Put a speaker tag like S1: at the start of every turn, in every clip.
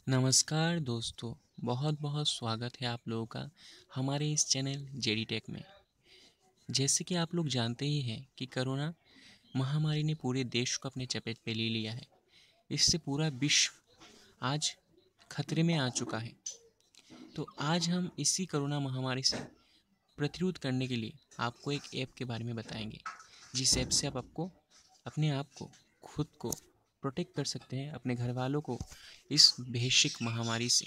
S1: नमस्कार दोस्तों, बहुत बहुत स्वागत है आप लोगों का हमारे इस चैनल जेडी टेक में। जैसे कि आप लोग जानते ही हैं कि कोरोना महामारी ने पूरे देश को अपने चपेट में ले लिया है। इससे पूरा विश्व आज खतरे में आ चुका है। तो आज हम इसी कोरोना महामारी से प्रतिरोध करने के लिए आपको एक ऐप के बारे में बताएंगे, जिस ऐप से आपको अपने आप को, खुद को प्रोटेक्ट कर सकते हैं, अपने घर वालों को इस वैश्विक महामारी से।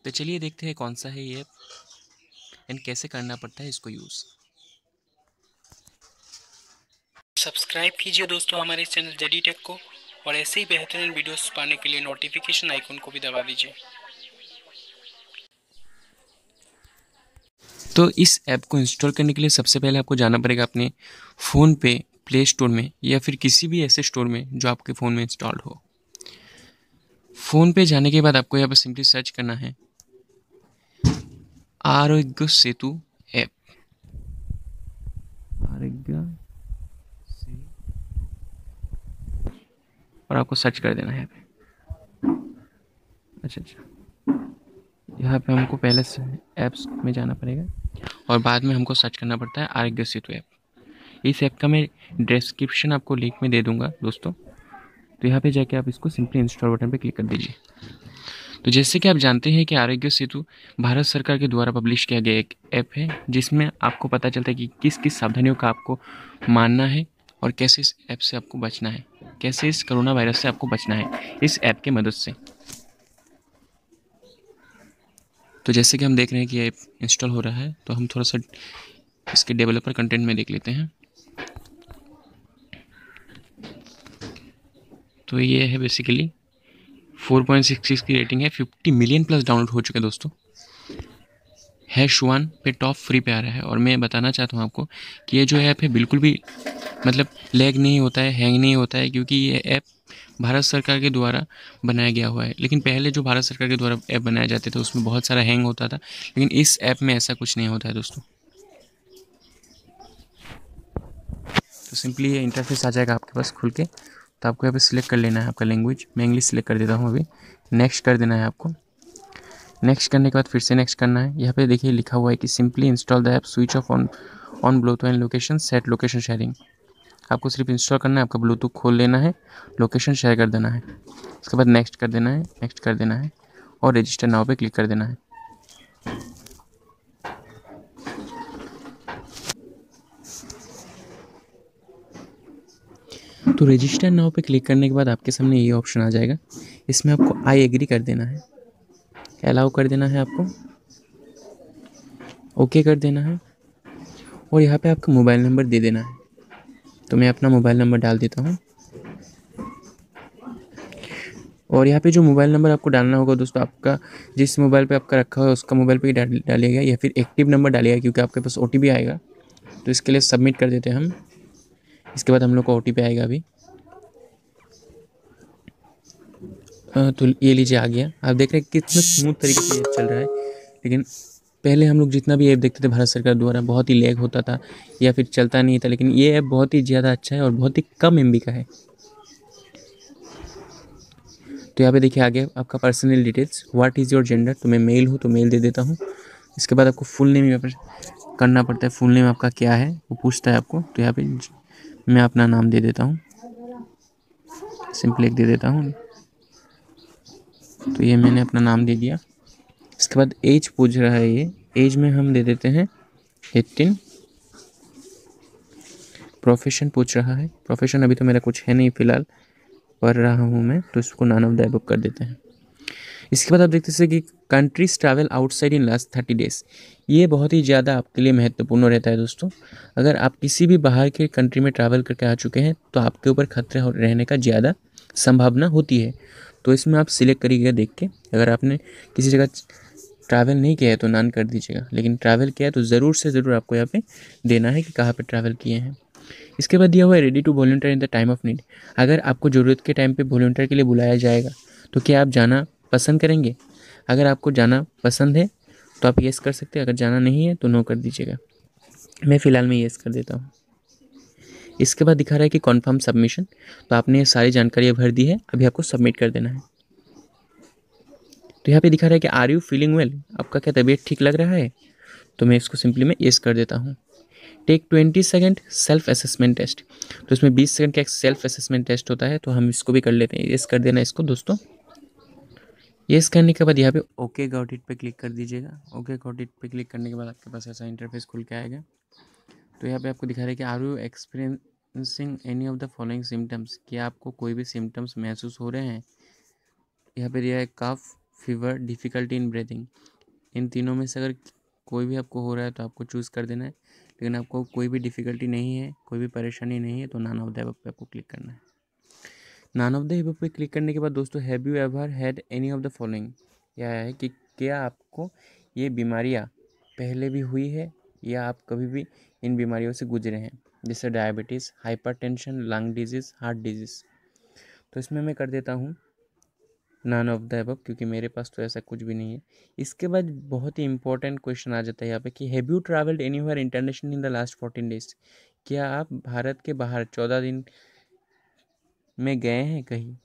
S1: तो चलिए देखते हैं कौन सा है ये ऐप एंड कैसे करना पड़ता है इसको यूज़। सब्सक्राइब कीजिए दोस्तों हमारे इस चैनल जेडी टेक को, और ऐसे ही बेहतरीन वीडियोस पाने के लिए नोटिफिकेशन आइकन को भी दबा दीजिए। तो इस ऐप को इंस्टॉल करने के लिए सबसे पहले आपको जाना पड़ेगा अपने फ़ोन पे प्ले स्टोर में, या फिर किसी भी ऐसे स्टोर में जो आपके फ़ोन में इंस्टॉल्ड हो। फ़ोन पे जाने के बाद आपको यहाँ पर सिंपली सर्च करना है आरोग्य सेतु ऐप। आरोग्य से, और आपको सर्च कर देना है। अच्छा, यहाँ पे हमको पहले से ऐप्स में जाना पड़ेगा और बाद में हमको सर्च करना पड़ता है आरोग्य सेतु ऐप। इस ऐप का मैं डिस्क्रिप्शन आपको लिंक में दे दूंगा दोस्तों। तो यहाँ पे जाके आप इसको सिंपली इंस्टॉल बटन पे क्लिक कर दीजिए। तो जैसे कि आप जानते हैं कि आरोग्य सेतु भारत सरकार के द्वारा पब्लिश किया गया एक ऐप है, जिसमें आपको पता चलता है कि किस किस सावधानियों का आपको मानना है और कैसे इस ऐप से आपको बचना है, कैसे इस कोरोना वायरस से आपको बचना है इस ऐप की मदद से। तो जैसे कि हम देख रहे हैं कि ये ऐप इंस्टॉल हो रहा है, तो हम थोड़ा सा इसके डेवलपर कंटेंट में देख लेते हैं। तो ये है बेसिकली 4.66 की रेटिंग है, 50 मिलियन प्लस डाउनलोड हो चुके हैं दोस्तों। #1 पे टॉप फ्री पे आ रहा है। और मैं बताना चाहता हूँ आपको कि ये जो ऐप है बिल्कुल भी मतलब लैग नहीं होता है, हैंग नहीं होता है, क्योंकि ये ऐप भारत सरकार के द्वारा बनाया गया हुआ है। लेकिन पहले जो भारत सरकार के द्वारा ऐप बनाए जाते थे उसमें बहुत सारा हैंग होता था, लेकिन इस ऐप में ऐसा कुछ नहीं होता है दोस्तों। तो सिंपली ये इंटरफेस आ जाएगा आपके पास खुल के। तो आपको यहाँ पे सिलेक्ट कर लेना है आपका लैंग्वेज। मैं इंग्लिश सिलेक्ट कर देता हूँ अभी। नेक्स्ट कर देना है आपको। नेक्स्ट करने के बाद फिर से नेक्स्ट करना है। यहाँ पे देखिए लिखा हुआ है कि simply install the app, switch off on Bluetooth and location, set location sharing. आपको सिर्फ इंस्टॉल करना है, आपका ब्लूटूथ खोल लेना है, लोकेशन शेयर कर देना है। उसके बाद नेक्स्ट कर देना है, नेक्स्ट कर देना है और रजिस्टर नाउ पे क्लिक कर देना है। तो रजिस्टर नाउ पे क्लिक करने के बाद आपके सामने ये ऑप्शन आ जाएगा। इसमें आपको आई एग्री कर देना है, अलाउ कर देना है, आपको ओके कर देना है, और यहाँ पे आपका मोबाइल नंबर दे देना है। तो मैं अपना मोबाइल नंबर डाल देता हूँ। और यहाँ पे जो मोबाइल नंबर आपको डालना होगा दोस्तों, आपका जिस मोबाइल पे आपका रखा हुआ है उसका मोबाइल पे ही डालिएगा, या फिर एक्टिव नंबर डालिएगा, क्योंकि आपके पास OTP आएगा। तो इसके लिए सबमिट कर देते हैं हम। इसके बाद हम लोग को OTP आएगा अभी। तो ये लीजिए आ गया। आप देख रहे हैं कितना स्मूथ तरीके से ये चल रहा है। लेकिन पहले हम लोग जितना भी ऐप देखते थे भारत सरकार द्वारा, बहुत ही लैग होता था या फिर चलता नहीं था, लेकिन ये ऐप बहुत ही ज़्यादा अच्छा है और बहुत ही कम MB का है। तो यहाँ पे देखिए आगे आपका personal details, what is your gender. तो मैं मेल हूँ तो मेल दे देता हूँ। इसके बाद आपको फुल नेम यहाँ पर करना पड़ता है। फुल नेम आपका क्या है वो पूछता है आपको। तो यहाँ पे मैं अपना नाम दे देता हूँ, सिंपली एक दे देता हूँ। तो ये मैंने अपना नाम दे दिया। इसके बाद एज पूछ रहा है, ये एज में हम दे देते हैं 18। प्रोफेशन पूछ रहा है, प्रोफेशन अभी तो मेरा कुछ है नहीं फ़िलहाल, पढ़ रहा हूँ मैं, तो इसको नॉन ऑफ द अबव कर देते हैं। इसके बाद आप देखते हैं कि countries travel outside in last 30 days. ये बहुत ही ज़्यादा आपके लिए महत्वपूर्ण रहता है दोस्तों। अगर आप किसी भी बाहर के कंट्री में ट्रैवल करके आ चुके हैं तो आपके ऊपर खतरे रहने का ज़्यादा संभावना होती है। तो इसमें आप सिलेक्ट करिएगा देख के। अगर आपने किसी जगह ट्रैवल नहीं किया है तो नॉन कर दीजिएगा, लेकिन ट्रैवल किया है तो ज़रूर से ज़रूर आपको यहाँ पे देना है कि कहाँ पे ट्रैवल किए हैं। इसके बाद दिया हुआ है ready to volunteer in the time of need. अगर आपको ज़रूरत के टाइम पे वॉलंटियर के लिए बुलाया जाएगा तो क्या आप जाना पसंद करेंगे? अगर आपको जाना पसंद है तो आप येस कर सकते हैं, अगर जाना नहीं है तो नो कर दीजिएगा। मैं फ़िलहाल में येस कर देता हूँ। इसके बाद दिखा रहा है कि कन्फर्म सबमिशन। तो आपने ये सारी जानकारियाँ भर दी है, अभी आपको सबमिट कर देना है। तो यहाँ पे दिखा रहा है कि आर यू फीलिंग वेल, आपका क्या तबीयत ठीक लग रहा है? तो मैं इसको सिंपली मैं येस कर देता हूँ। Take 20 second self assessment test. तो इसमें 20 सेकंड का एक सेल्फ असेसमेंट टेस्ट होता है, तो हम इसको भी कर लेते हैं। येस कर देना इसको दोस्तों। येस करने के बाद यहाँ पे ओके गॉट इट पे क्लिक कर दीजिएगा। ओके गॉट इट पे क्लिक करने के बाद आपके पास ऐसा इंटरफेस खुल के आएगा। तो यहाँ पे आपको दिखा रहा है कि are you experiencing any of the following symptoms, क्या आपको कोई भी सिम्टम्स महसूस हो रहे हैं? यहाँ पे दिया है कफ, फीवर, डिफ़िकल्टी इन ब्रीथिंग। इन तीनों में से अगर कोई भी आपको हो रहा है तो आपको चूज़ कर देना है, लेकिन आपको कोई भी डिफ़िकल्टी नहीं है, कोई भी परेशानी नहीं है, तो नॉन ऑफ द अबव पे आपको क्लिक करना है। नॉन ऑफ द अबव पे क्लिक करने के बाद दोस्तों have you ever had any of the following, यह है कि क्या आपको ये बीमारियाँ पहले भी हुई है या आप कभी भी इन बीमारियों से गुजरे हैं, जैसे diabetes, hypertension, lung disease, heart disease. तो इसमें मैं कर देता हूँ नॉन ऑफ द अबव, क्योंकि मेरे पास तो ऐसा कुछ भी नहीं है। इसके बाद बहुत ही इंपॉर्टेंट क्वेश्चन आ जाता है यहाँ पे कि have you travelled anywhere international in the last 14 days, क्या आप भारत के बाहर 14 दिन में गए हैं कहीं?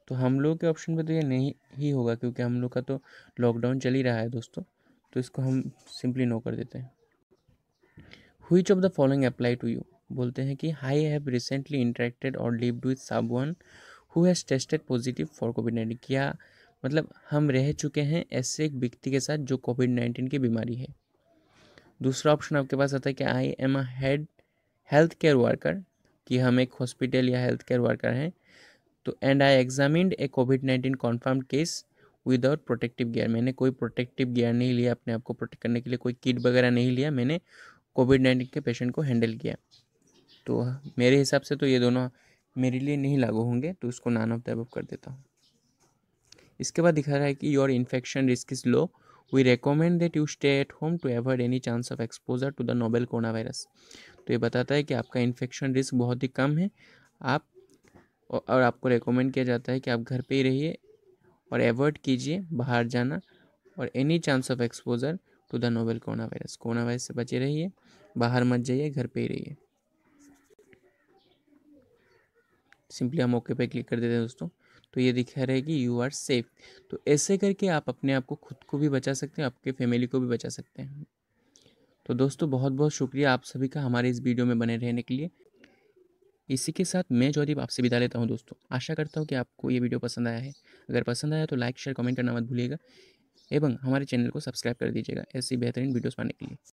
S1: तो हम लोग के ऑप्शन पे तो ये नहीं ही होगा, क्योंकि हम लोग का तो लॉकडाउन चल ही रहा है दोस्तों, तो इसको हम सिंपली नो कर देते हैं। Which of the following apply to you, बोलते हैं कि आई हैव रिसेंटली इंटरेक्टेड और lived with someone who has tested positive for कोविड-19, क्या मतलब हम रह चुके हैं ऐसे एक व्यक्ति के साथ जो कोविड-19 की बीमारी है। दूसरा ऑप्शन आपके पास आता है कि I am a health care worker, कि हम एक हॉस्पिटल या हेल्थ केयर वर्कर हैं। तो एंड आई एग्जामिन्ड ए कोविड-19 confirmed case without protective gear, मैंने कोई प्रोटेक्टिव गियर नहीं लिया, अपने आप को प्रोटेक्ट करने के लिए कोई किट वगैरह नहीं लिया, मैंने कोविड-19 के पेशेंट को हैंडल किया। तो मेरे हिसाब से तो ये दोनों मेरे लिए नहीं लागू होंगे, तो उसको नॉन ऑफ द अबव कर देता हूँ। इसके बाद दिखा रहा है कि your infection risk is low, we recommend that you stay at home to avoid any chance of exposure to the novel corona virus. तो ये बताता है कि आपका इन्फेक्शन रिस्क बहुत ही कम है, आप और आपको रिकमेंड किया जाता है कि आप घर पे ही रहिए और अवॉइड कीजिए बाहर जाना, और any chance of exposure to the novel corona virus से बचे रहिए, बाहर मत जाइए, घर पे ही रहिए। सिंपली हम ओके पे क्लिक कर देते हैं दोस्तों। तो ये दिखा रहा है कि यू आर सेफ। तो ऐसे करके आप अपने आप को खुद को भी बचा सकते हैं, आपके फैमिली को भी बचा सकते हैं। तो दोस्तों बहुत बहुत शुक्रिया आप सभी का हमारे इस वीडियो में बने रहने के लिए। इसी के साथ मैं जॉयदीप आपसे विदा लेता हूं दोस्तों। आशा करता हूं कि आपको ये वीडियो पसंद आया है। अगर पसंद आया तो लाइक शेयर कमेंट करना मत भूलिएगा, एवं हमारे चैनल को सब्सक्राइब कर दीजिएगा ऐसी बेहतरीन वीडियोस पाने के लिए।